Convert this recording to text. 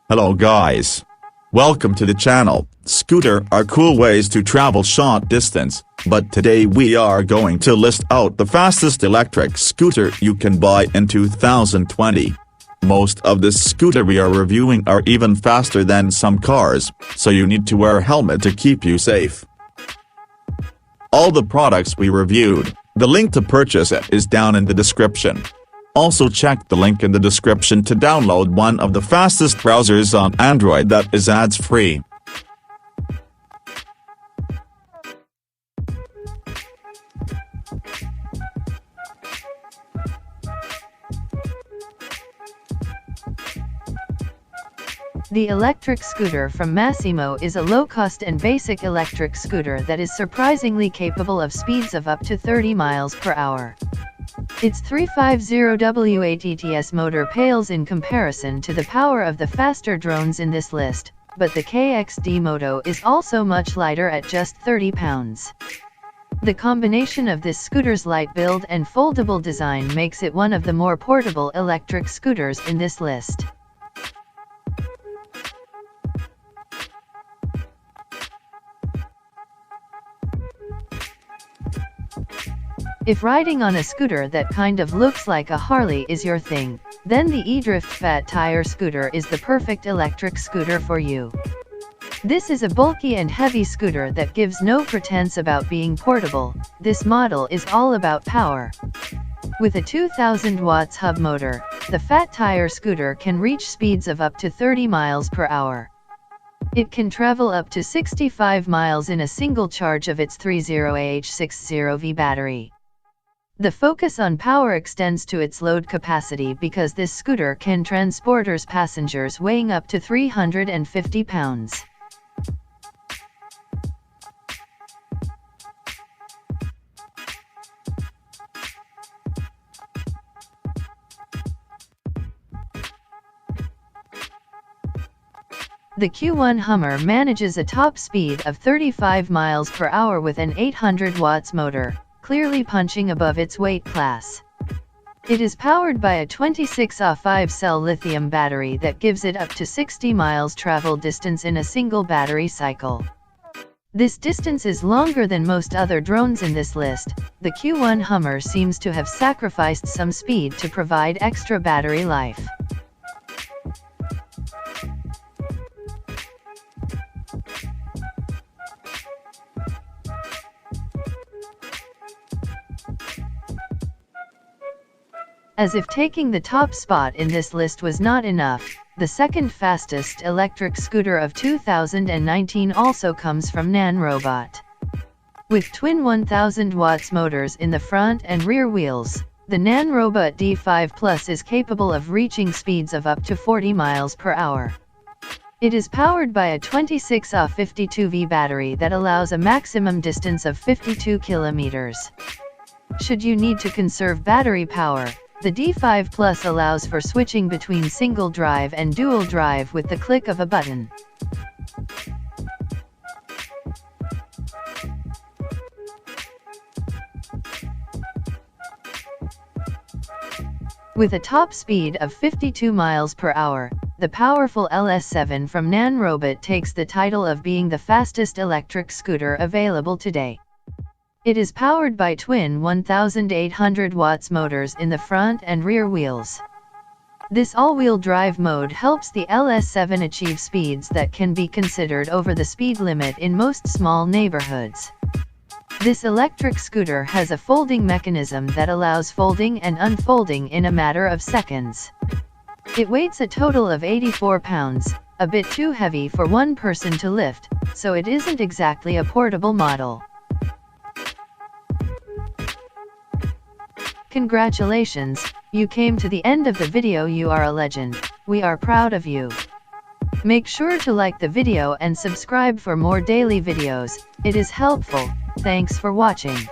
Hello guys. Welcome to the channel. Scooter are cool ways to travel short distance, but today we are going to list out the fastest electric scooter you can buy in 2020. Most of the scooter we are reviewing are even faster than some cars, so you need to wear a helmet to keep you safe. All the products we reviewed, the link to purchase it is down in the description. Also check the link in the description to download one of the fastest browsers on Android that is ads-free. The electric scooter from Massimo is a low-cost and basic electric scooter that is surprisingly capable of speeds of up to 30 miles per hour. Its 350W8 motor pales in comparison to the power of the faster drones in this list, but the KXD Moto is also much lighter at just 30 pounds. The combination of this scooter's light build and foldable design makes it one of the more portable electric scooters in this list. If riding on a scooter that kind of looks like a Harley is your thing, then the eDrift Fat Tire scooter is the perfect electric scooter for you. This is a bulky and heavy scooter that gives no pretense about being portable. This model is all about power. With a 2000 watts hub motor, the Fat Tire scooter can reach speeds of up to 30 miles per hour. It can travel up to 65 miles in a single charge of its 30Ah60V battery. The focus on power extends to its load capacity because this scooter can transport passengers weighing up to 350 pounds. The Q1 Hummer manages a top speed of 35 miles per hour with an 800 watts motor, clearly punching above its weight class. It is powered by a 26Ah 5-cell lithium battery that gives it up to 60 miles travel distance in a single battery cycle. This distance is longer than most other drones in this list. The Q1 Hummer seems to have sacrificed some speed to provide extra battery life. As if taking the top spot in this list was not enough, the second fastest electric scooter of 2019 also comes from NANROBOT. With twin 1000 watts motors in the front and rear wheels, the NANROBOT D5 Plus is capable of reaching speeds of up to 40 miles per hour. It is powered by a 26Ah 52V battery that allows a maximum distance of 52 kilometers. Should you need to conserve battery power, the D5 Plus allows for switching between single drive and dual drive with the click of a button. With a top speed of 52 miles per hour, the powerful LS7 from NANROBOT takes the title of being the fastest electric scooter available today. It is powered by twin 1800 watts motors in the front and rear wheels. This all-wheel drive mode helps the LS7 achieve speeds that can be considered over the speed limit in most small neighborhoods. This electric scooter has a folding mechanism that allows folding and unfolding in a matter of seconds. It weighs a total of 84 pounds, a bit too heavy for one person to lift, so it isn't exactly a portable model. Congratulations, you came to the end of the video. You are a legend. We are proud of you. Make sure to like the video and subscribe for more daily videos. It is helpful. Thanks for watching.